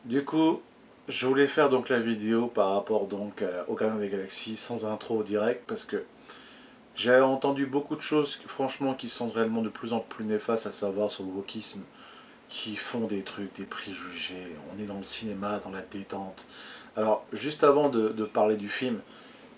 Du coup, je voulais faire donc la vidéo par rapport donc au Gardien des Galaxies sans intro direct parce que j'ai entendu beaucoup de choses franchement qui sont réellement de plus en plus néfastes, à savoir sur le wokisme, qui font des trucs, des préjugés. On est dans le cinéma, dans la détente. Alors, juste avant de parler du film,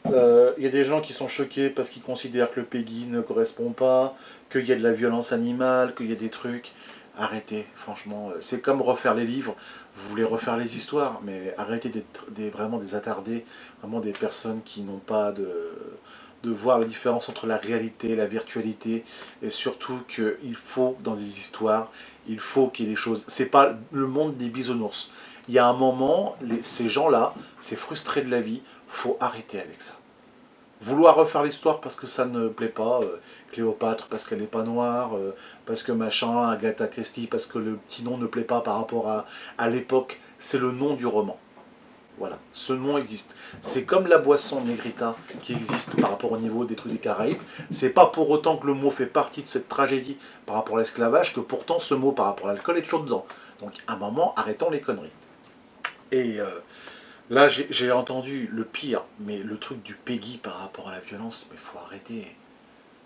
il y a des gens qui sont choqués parce qu'ils considèrent que le Peggy ne correspond pas, qu'il y a de la violence animale, qu'il y a des trucs. Arrêtez, franchement. C'est comme refaire les livres. Vous voulez refaire les histoires, mais arrêtez d'être vraiment des attardés, vraiment des personnes qui n'ont pas de voir la différence entre la réalité et la virtualité. Et surtout qu'il faut, dans des histoires, il faut qu'il y ait des choses. C'est pas le monde des bisounours. Il y a un moment, ces gens-là, c'est frustré de la vie, faut arrêter avec ça. Vouloir refaire l'histoire parce que ça ne plaît pas, Cléopâtre parce qu'elle n'est pas noire, parce que machin, Agatha Christie parce que le petit nom ne plaît pas par rapport à l'époque, c'est le nom du roman. Voilà, ce nom existe. C'est comme la boisson Negrita qui existe par rapport au niveau des trucs des Caraïbes. C'est pas pour autant que le mot fait partie de cette tragédie par rapport à l'esclavage que pourtant ce mot par rapport à l'alcool est toujours dedans. Donc à un moment, arrêtons les conneries. Et là, j'ai entendu le pire, mais le truc du Peggy par rapport à la violence, mais faut arrêter.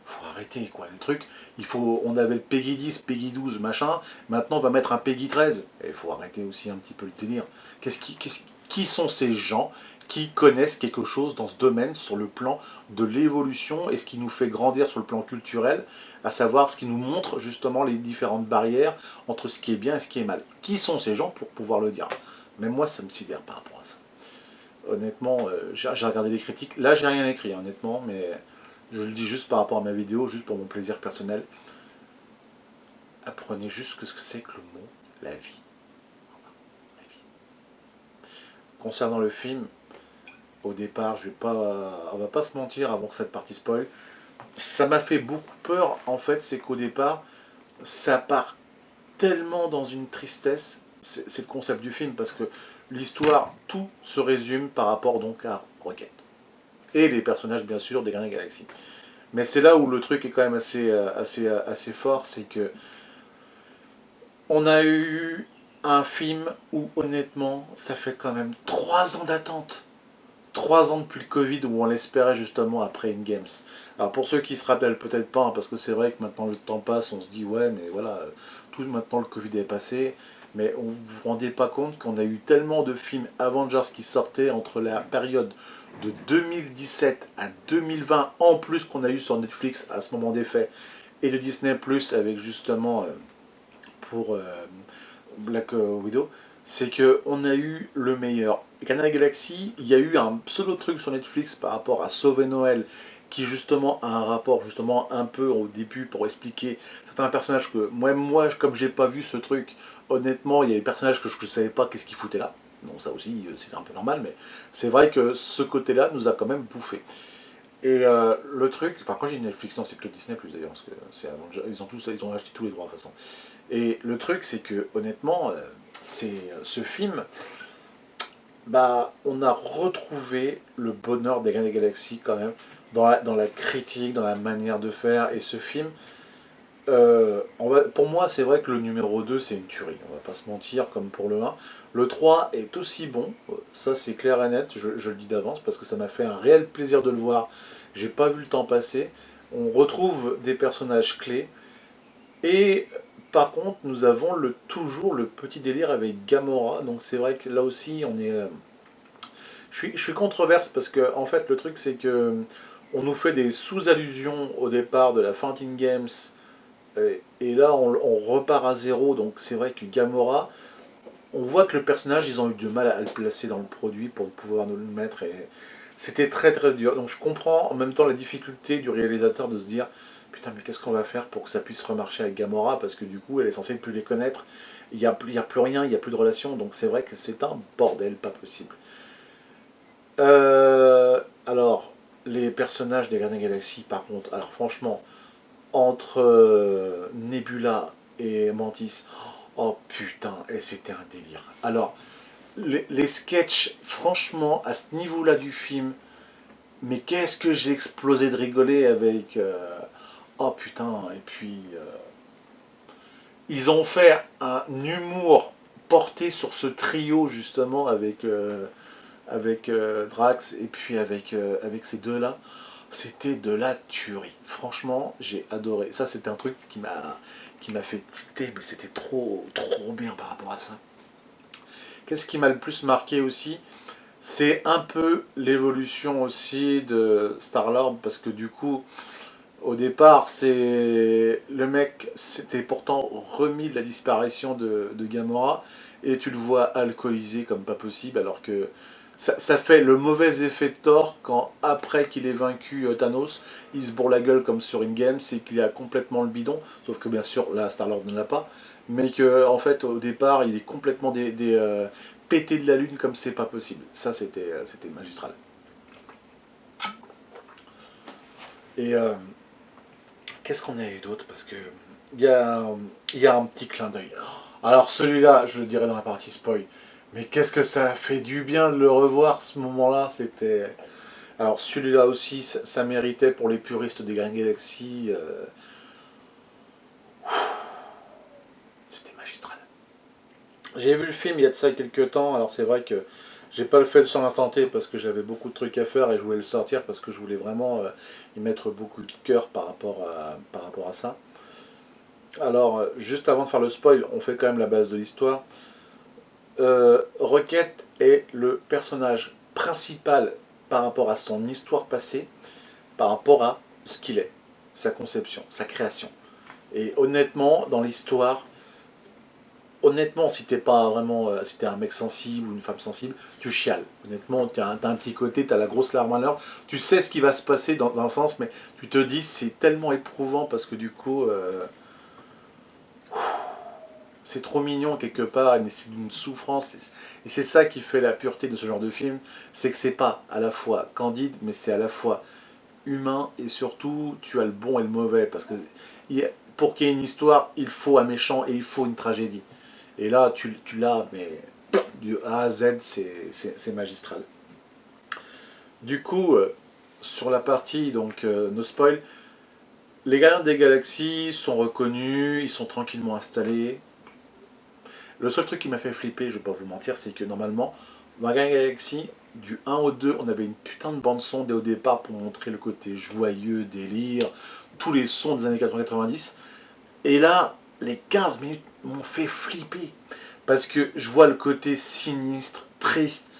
Faut arrêter, quoi. Le truc, on avait le Peggy 10, Peggy 12, machin. Maintenant, on va mettre un Peggy 13. Et il faut arrêter aussi un petit peu le délire. Qui sont ces gens qui connaissent quelque chose dans ce domaine sur le plan de l'évolution et ce qui nous fait grandir sur le plan culturel, à savoir ce qui nous montre justement les différentes barrières entre ce qui est bien et ce qui est mal. Qui sont ces gens pour pouvoir le dire? Même moi, ça me sidère par rapport à ça. Honnêtement, j'ai regardé les critiques. Là, j'ai rien écrit, honnêtement, mais je le dis juste par rapport à ma vidéo, juste pour mon plaisir personnel. Apprenez juste ce que c'est que le mot la vie. La vie. Concernant le film, au départ, on va pas se mentir avant que cette partie spoil. Ça m'a fait beaucoup peur, en fait, c'est qu'au départ, ça part tellement dans une tristesse. C'est le concept du film, parce que l'histoire, tout se résume par rapport donc à Rocket. Et les personnages, bien sûr, des Gardiens de la Galaxie. Mais c'est là où le truc est quand même assez fort, c'est que on a eu un film où honnêtement, ça fait quand même 3 ans d'attente. 3 ans depuis le Covid où on l'espérait justement après Endgames. Alors pour ceux qui se rappellent peut-être pas, hein, parce que c'est vrai que maintenant le temps passe, on se dit ouais mais voilà, tout maintenant le Covid est passé, mais on vous rendez pas compte qu'on a eu tellement de films Avengers qui sortaient entre la période de 2017 à 2020, en plus qu'on a eu sur Netflix à ce moment des faits, et de Disney Plus avec justement pour Black Widow, c'est que on a eu le meilleur. Canal Galaxy, il y a eu un pseudo truc sur Netflix par rapport à Sauver Noël, qui justement a un rapport justement un peu au début pour expliquer certains personnages que moi comme j'ai pas vu ce truc, honnêtement, il y a des personnages que je ne savais pas qu'est-ce qu'ils foutaient là. Donc ça aussi, c'est un peu normal, mais c'est vrai que ce côté-là nous a quand même bouffé. Et le truc, enfin quand j'ai dit Netflix, non c'est plutôt Disney Plus d'ailleurs, parce que c'est ils ont acheté tous les droits de toute façon. Et le truc c'est que honnêtement, ce film, bah on a retrouvé le bonheur des Gardiens des Galaxies quand même, dans la critique, dans la manière de faire. Et ce film, pour moi c'est vrai que le numéro 2 c'est une tuerie, on va pas se mentir, comme pour le un. Le 3 est aussi bon, ça c'est clair et net, je le dis d'avance, parce que ça m'a fait un réel plaisir de le voir. J'ai pas vu le temps passer. On retrouve des personnages clés. Et par contre, nous avons toujours le petit délire avec Gamora. Donc c'est vrai que là aussi, on est. Je suis controverse parce que en fait, le truc c'est que on nous fait des sous-allusions au départ de la Fountain Games. Et là, on repart à zéro. Donc c'est vrai que Gamora, on voit que le personnage, ils ont eu du mal à le placer dans le produit pour pouvoir nous le mettre. Et c'était très très dur. Donc je comprends en même temps la difficulté du réalisateur de se dire putain mais qu'est-ce qu'on va faire pour que ça puisse remarcher avec Gamora, parce que du coup elle est censée ne plus les connaître. Il y a plus rien, il n'y a plus de relation. Donc c'est vrai que c'est un bordel pas possible. Alors les personnages des Gardiens de la Galaxie par contre, alors franchement, entre Nebula et Mantis, oh putain, et c'était un délire. Alors les sketchs, franchement, à ce niveau-là du film, mais qu'est-ce que j'ai explosé de rigoler avec... oh putain, et puis... ils ont fait un humour porté sur ce trio justement avec Drax et puis avec ces deux-là. C'était de la tuerie. Franchement, j'ai adoré. Ça, c'était un truc qui m'a fait tilter, mais c'était trop bien par rapport à ça. Qu'est-ce qui m'a le plus marqué aussi? C'est un peu l'évolution aussi de Star-Lord, parce que du coup, au départ, c'est le mec s'était pourtant remis de la disparition de Gamora, et tu le vois alcoolisé comme pas possible, alors que ça fait le mauvais effet de Thor quand, après qu'il ait vaincu Thanos, il se bourre la gueule comme sur Endgame, c'est qu'il a complètement le bidon, sauf que bien sûr, là, Star-Lord ne l'a pas, mais que en fait, au départ, il est complètement pété de la lune comme c'est pas possible. Ça, c'était magistral. Et qu'est-ce qu'on a eu d'autre? Parce que il y a un petit clin d'œil. Alors celui-là, je le dirai dans la partie spoil. Mais qu'est-ce que ça a fait du bien de le revoir ce moment-là. C'était. Alors celui-là aussi, ça méritait pour les puristes des Grand Galaxy. C'était magistral. J'ai vu le film il y a de ça quelques temps. Alors c'est vrai que j'ai pas le fait sur l'instant T parce que j'avais beaucoup de trucs à faire et je voulais le sortir parce que je voulais vraiment y mettre beaucoup de cœur par rapport à ça. Alors, juste avant de faire le spoil, on fait quand même la base de l'histoire. Rocket est le personnage principal par rapport à son histoire passée, par rapport à ce qu'il est, sa conception, sa création. Et honnêtement, dans l'histoire, honnêtement, si t'es pas vraiment, si t'es un mec sensible ou une femme sensible, tu chiales. Honnêtement, t'as un petit côté, t'as la grosse larme à l'heure. Tu sais ce qui va se passer dans un sens, mais tu te dis c'est tellement éprouvant parce que du coup, c'est trop mignon quelque part, mais c'est d'une souffrance. Et c'est ça qui fait la pureté de ce genre de film, c'est que c'est pas à la fois candide, mais c'est à la fois humain, et surtout, tu as le bon et le mauvais. Parce que pour qu'il y ait une histoire, il faut un méchant et il faut une tragédie. Et là, tu l'as, mais du A à Z, c'est magistral. Du coup, sur la partie, donc, no spoil, les Gardiens des Galaxies sont reconnus, ils sont tranquillement installés. Le seul truc qui m'a fait flipper, je vais pas vous mentir, c'est que normalement, dans la Galaxy, du 1 au 2, on avait une putain de bande-son dès au départ pour montrer le côté joyeux, délire, tous les sons des années 90. Et là, les 15 minutes m'ont fait flipper. Parce que je vois le côté sinistre, triste.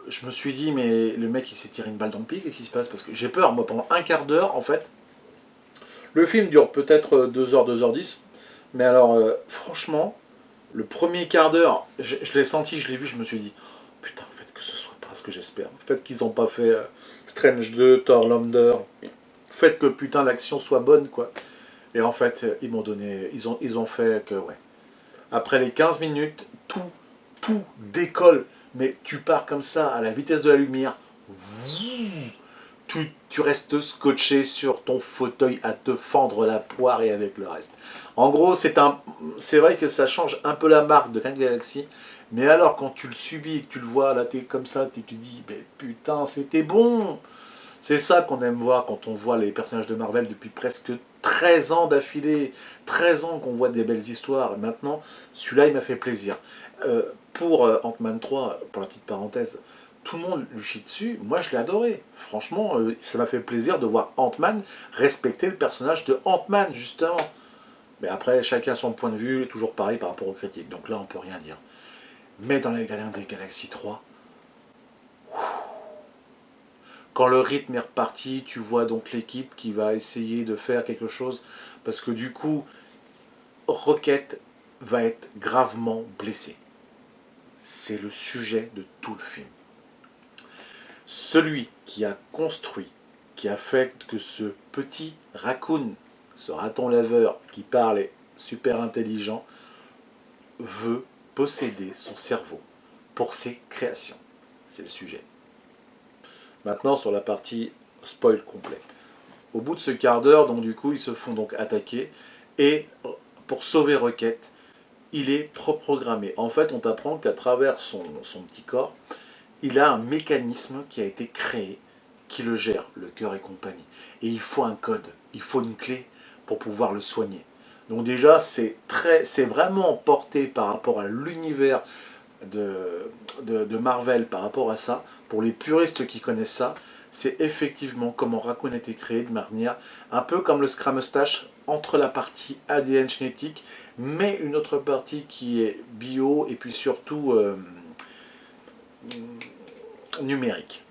Je me suis dit, mais le mec il s'est tiré une balle dans le pied, qu'est-ce qui se passe? Parce que j'ai peur, moi, pendant un quart d'heure, en fait. Le film dure peut-être 2h, 2h10. Mais alors, franchement, le premier quart d'heure, je l'ai senti, je l'ai vu, je me suis dit, putain, faites que ce soit pas ce que j'espère. Faites qu'ils n'ont pas fait Strange 2, Thor Lander. Faites que putain l'action soit bonne, quoi. Et en fait, ils m'ont donné, ils ont fait que, ouais. Après les 15 minutes, tout décolle. Mais tu pars comme ça, à la vitesse de la lumière. Tu restes scotché sur ton fauteuil à te fendre la poire et avec le reste. En gros, c'est vrai que ça change un peu la marque de Kang Galaxy, mais alors quand tu le subis et que tu le vois, là t'es comme ça, tu te dis, mais putain, c'était bon. C'est ça qu'on aime voir quand on voit les personnages de Marvel depuis presque 13 ans d'affilée, 13 ans qu'on voit des belles histoires. Maintenant, celui-là, il m'a fait plaisir. Pour Ant-Man 3, pour la petite parenthèse, tout le monde lui chie dessus, moi je l'ai adoré. Franchement, ça m'a fait plaisir de voir Ant-Man respecter le personnage de Ant-Man, justement. Mais après, chacun son point de vue, toujours pareil par rapport aux critiques, donc là on peut rien dire. Mais dans les Gardiens des Galaxies 3, quand le rythme est reparti, tu vois donc l'équipe qui va essayer de faire quelque chose, parce que du coup, Rocket va être gravement blessé. C'est le sujet de tout le film. Celui qui a construit, qui a fait que ce petit raccoon, ce raton laveur qui parle est super intelligent, veut posséder son cerveau pour ses créations. C'est le sujet. Maintenant sur la partie spoil complet. Au bout de ce quart d'heure, donc du coup, ils se font donc attaquer et pour sauver Rocket, il est reprogrammé. En fait, on t'apprend qu'à travers son petit corps, il a un mécanisme qui a été créé qui le gère, le cœur et compagnie. Et il faut un code, il faut une clé pour pouvoir le soigner. Donc déjà, c'est vraiment porté par rapport à l'univers de, de Marvel, par rapport à ça. Pour les puristes qui connaissent ça, c'est effectivement comment Raccoon a été créé de manière un peu comme le Scramustache, entre la partie ADN génétique, mais une autre partie qui est bio et puis surtout numérique.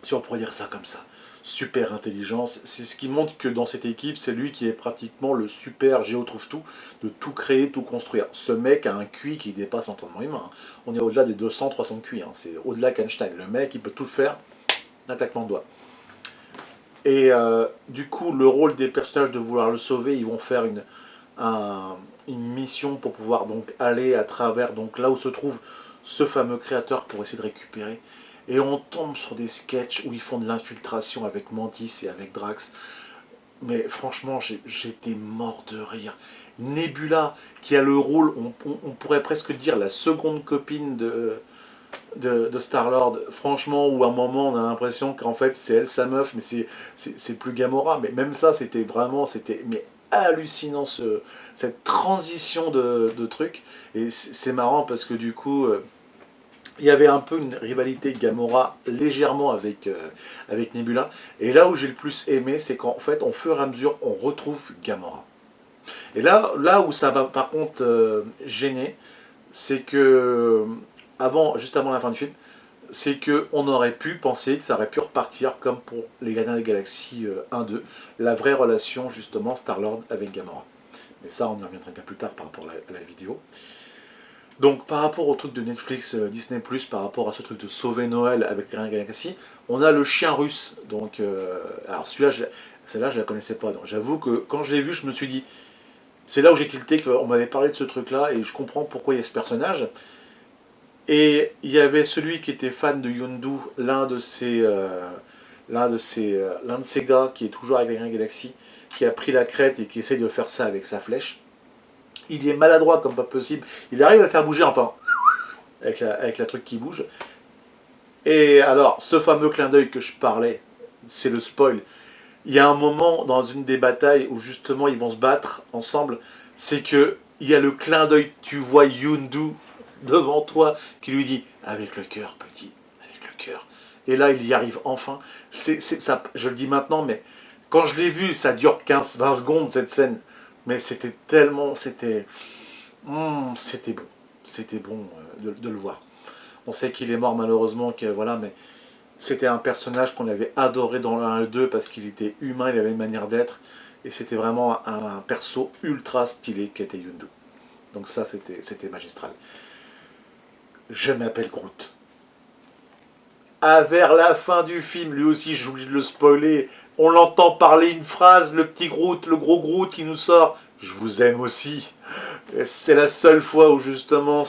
Si on pourrait dire ça comme ça. Super intelligence. C'est ce qui montre que dans cette équipe, c'est lui qui est pratiquement le super géo-trouve-tout, de tout créer, tout construire. Ce mec a un QI qui dépasse l'entendement humain. Hein. On est au-delà des 200-300 QI. Hein. C'est au-delà qu'Einstein. Le mec, il peut tout faire d'un claquement de doigts. Et du coup, le rôle des personnages de vouloir le sauver, ils vont faire une mission pour pouvoir donc aller à travers donc là où se trouve ce fameux créateur pour essayer de récupérer. Et on tombe sur des sketchs où ils font de l'infiltration avec Mantis et avec Drax. Mais franchement, j'étais mort de rire. Nebula, qui a le rôle, on pourrait presque dire la seconde copine de Star-Lord, franchement, où à un moment on a l'impression qu'en fait c'est elle sa meuf, mais c'est plus Gamora. Mais même ça, c'était vraiment, c'était mais hallucinant cette transition de trucs. Et c'est marrant parce que du coup, il y avait un peu une rivalité Gamora légèrement avec Nebula. Et là où j'ai le plus aimé, c'est qu'en fait, au fur et à mesure, on retrouve Gamora. Et là où ça va par contre gêner, c'est que juste avant la fin du film, c'est qu'on aurait pu penser que ça aurait pu repartir comme pour les Gardiens des Galaxies 1-2, la vraie relation justement Star-Lord avec Gamora. Mais ça, on y reviendra bien plus tard par rapport à la vidéo. Donc par rapport au truc de Netflix, Disney+, par rapport à ce truc de sauver Noël avec Gardiens des Galaxies, on a le chien russe. Donc, alors celle-là, je la connaissais pas. Donc j'avoue que quand je l'ai vu, je me suis dit, c'est là où j'ai tilté qu'on m'avait parlé de ce truc-là et je comprends pourquoi il y a ce personnage. Et il y avait celui qui était fan de Yondu, l'un de ces gars qui est toujours avec les Galaxy, qui a pris la crête et qui essaie de faire ça avec sa flèche. Il est maladroit comme pas possible. Il arrive à le faire bouger, enfin, avec la truc qui bouge. Et alors, ce fameux clin d'œil que je parlais, c'est le spoil. Il y a un moment dans une des batailles où justement ils vont se battre ensemble, c'est que il y a le clin d'œil, tu vois Yondu devant toi qui lui dit avec le cœur petit, avec le cœur. Et là il y arrive enfin. Ça, je le dis maintenant, mais quand je l'ai vu, ça dure 15-20 secondes cette scène, mais c'était tellement, c'était bon de le voir. On sait qu'il est mort malheureusement, que voilà, mais c'était un personnage qu'on avait adoré dans le 1 et le 2 parce qu'il était humain, il avait une manière d'être. Et c'était vraiment un perso ultra stylé qui était Yondu. Donc ça, c'était magistral. Je m'appelle Groot. Vers la fin du film, lui aussi, j'ai oublié de le spoiler, on l'entend parler une phrase, le petit Groot, le gros Groot qui nous sort « Je vous aime aussi ». C'est la seule fois où justement,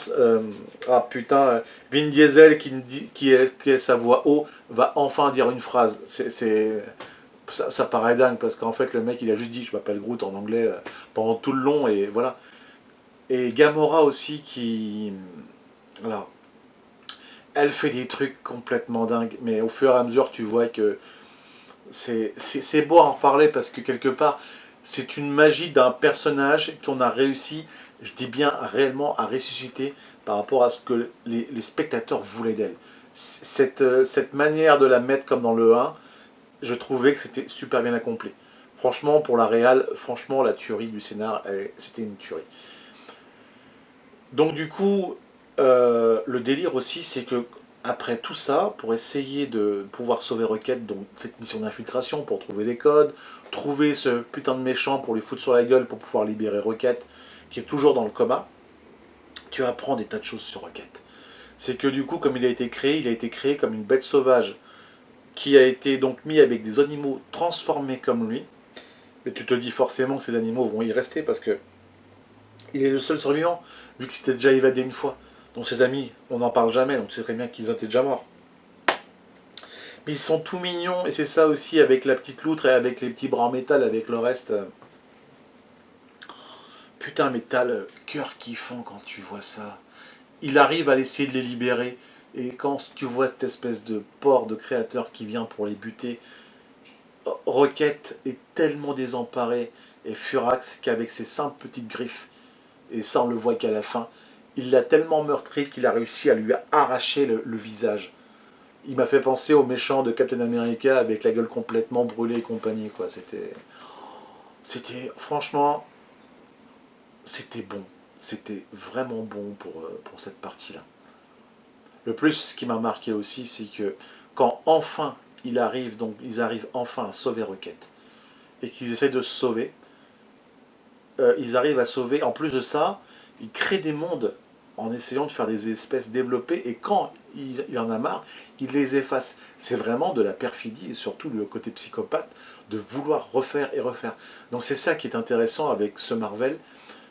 Vin Diesel qui est sa voix haut va enfin dire une phrase. Ça paraît dingue parce qu'en fait le mec il a juste dit je m'appelle Groot en anglais pendant tout le long et voilà. Et Gamora aussi qui, alors, elle fait des trucs complètement dingues, mais au fur et à mesure tu vois que c'est beau à en reparler parce que quelque part c'est une magie d'un personnage qu'on a réussi, je dis bien réellement, à ressusciter par rapport à ce que les spectateurs voulaient d'elle. Cette manière de la mettre comme dans le 1, je trouvais que c'était super bien accompli. Franchement, pour la réal, franchement, la tuerie du scénar, c'était une tuerie. Donc du coup, le délire aussi, c'est que après tout ça, pour essayer de pouvoir sauver Rocket, donc cette mission d'infiltration, pour trouver les codes, trouver ce putain de méchant pour lui foutre sur la gueule pour pouvoir libérer Rocket, qui est toujours dans le coma, tu apprends des tas de choses sur Rocket. C'est que du coup, comme il a été créé comme une bête sauvage, qui a été donc mis avec des animaux transformés comme lui. Mais tu te dis forcément que ces animaux vont y rester parce que il est le seul survivant, vu que c'était déjà évadé une fois. Donc ses amis, on n'en parle jamais, donc tu sais très bien qu'ils étaient déjà morts. Mais ils sont tout mignons, et c'est ça aussi avec la petite loutre et avec les petits bras en métal, avec le reste. Putain, mais t'as le cœur qui fond quand tu vois ça. Il arrive à essayer de les libérer, et quand tu vois cette espèce de porc de créateur qui vient pour les buter, Rocket est tellement désemparé et Furax qu'avec ses simples petites griffes, et ça on le voit qu'à la fin, il l'a tellement meurtri qu'il a réussi à lui arracher le visage. Il m'a fait penser au méchant de Captain America avec la gueule complètement brûlée et compagnie, quoi. C'était, franchement, c'était bon. C'était vraiment bon pour cette partie-là. Le plus, ce qui m'a marqué aussi, c'est que quand enfin ils arrivent enfin à sauver Rocket et qu'ils essaient de se sauver, ils arrivent à sauver. En plus de ça, ils créent des mondes en essayant de faire des espèces développées et quand il en a marre, il les efface. C'est vraiment de la perfidie et surtout le côté psychopathe de vouloir refaire et refaire. Donc c'est ça qui est intéressant avec ce Marvel,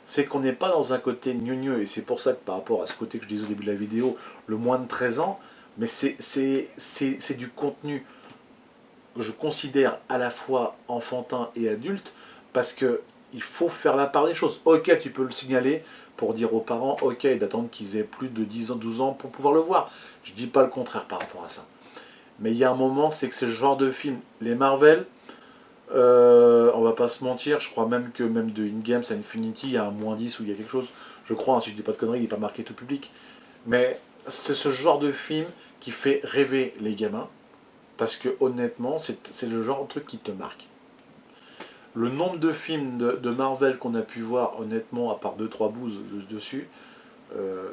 c'est qu'on n'est pas dans un côté gneugneux et c'est pour ça que par rapport à ce côté que je disais au début de la vidéo, le moins de 13 ans, mais c'est du contenu que je considère à la fois enfantin et adulte, parce que il faut faire la part des choses. Ok, tu peux le signaler pour dire aux parents, ok, d'attendre qu'ils aient plus de 10 ans, 12 ans pour pouvoir le voir. Je dis pas le contraire par rapport à ça. Mais il y a un moment, c'est que ce genre de film, les Marvel, on va pas se mentir, je crois même que même de In-Games à Infinity, il y a un -10 ou il y a quelque chose, je crois, hein, si je dis pas de conneries, il n'est pas marqué tout public. Mais c'est ce genre de film qui fait rêver les gamins, parce que honnêtement, c'est le genre de truc qui te marque. Le nombre de films de Marvel qu'on a pu voir, honnêtement, à part deux trois bouses dessus,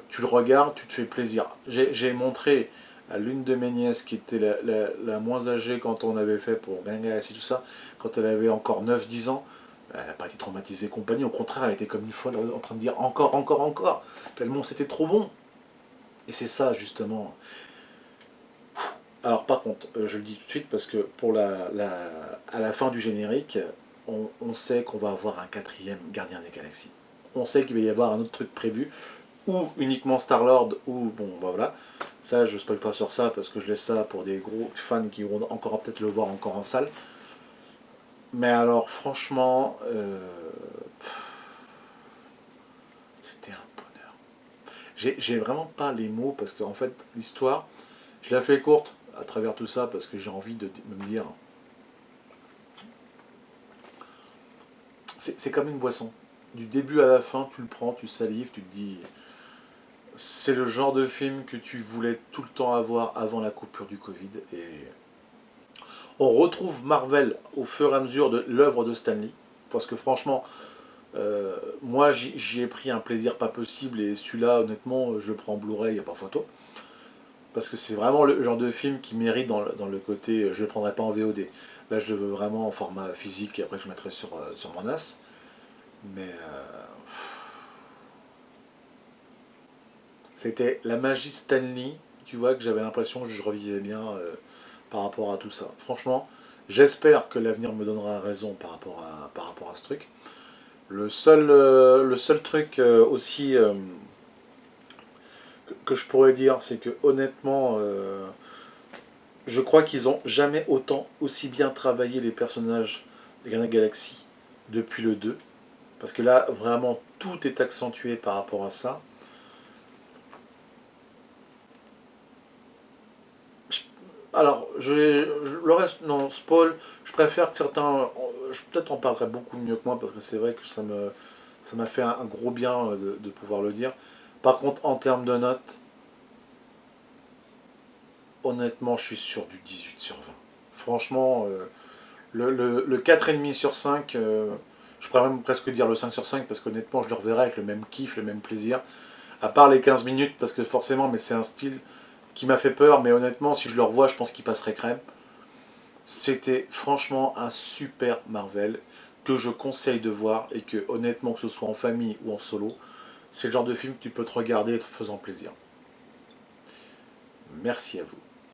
tu le regardes, tu te fais plaisir. J'ai montré à l'une de mes nièces, qui était la moins âgée quand on avait fait pour Gangas et tout ça, quand elle avait encore 9 10 ans, elle n'a pas été traumatisée et compagnie, au contraire, elle était comme une folle en train de dire encore, encore, encore, tellement c'était trop bon. Et c'est ça, justement. Alors par contre, je le dis tout de suite parce que pour à la fin du générique, on sait qu'on va avoir un quatrième Gardien des Galaxies. On sait qu'il va y avoir un autre truc prévu, ou uniquement Star-Lord, ou bon, bah voilà. Ça, je ne spoil pas sur ça parce que je laisse ça pour des gros fans qui vont encore peut-être le voir encore en salle. Mais alors, franchement, c'était un bonheur. J'ai vraiment pas les mots parce qu'en fait, l'histoire, je la fais courte à travers tout ça parce que j'ai envie de me dire. C'est comme une boisson. Du début à la fin, tu le prends, tu salives, tu te dis. C'est le genre de film que tu voulais tout le temps avoir avant la coupure du Covid. Et on retrouve Marvel au fur et à mesure de l'œuvre de Stan Lee. Parce que franchement, moi j'y ai pris un plaisir pas possible. Et celui-là, honnêtement, je le prends en Blu-ray, il n'y a pas photo. Parce que c'est vraiment le genre de film qui mérite dans le côté. Je ne le prendrai pas en VOD. Là, je le veux vraiment en format physique et après je mettrai sur mon as. Mais c'était la magie Stanley, tu vois, que j'avais l'impression que je revivais bien par rapport à tout ça. Franchement, j'espère que l'avenir me donnera raison par rapport à ce truc. Le seul truc aussi que je pourrais dire, c'est que honnêtement, je crois qu'ils n'ont jamais autant aussi bien travaillé les personnages des Gardiens de la Galaxie depuis le 2. Parce que là, vraiment, tout est accentué par rapport à ça. Alors, le reste, non, spoil, je préfère que certains. Peut-être en parlerai beaucoup mieux que moi parce que c'est vrai que ça m'a fait un gros bien de pouvoir le dire. Par contre, en termes de notes, honnêtement, je suis sur du 18 sur 20. Franchement, le 4,5 sur 5, je pourrais même presque dire le 5 sur 5 parce qu'honnêtement, je le reverrai avec le même kiff, le même plaisir. À part les 15 minutes, parce que forcément, mais c'est un style qui m'a fait peur, mais honnêtement, si je le revois, je pense qu'il passerait crème. C'était franchement un super Marvel que je conseille de voir et que honnêtement, que ce soit en famille ou en solo, c'est le genre de film que tu peux te regarder en te faisant plaisir. Merci à vous.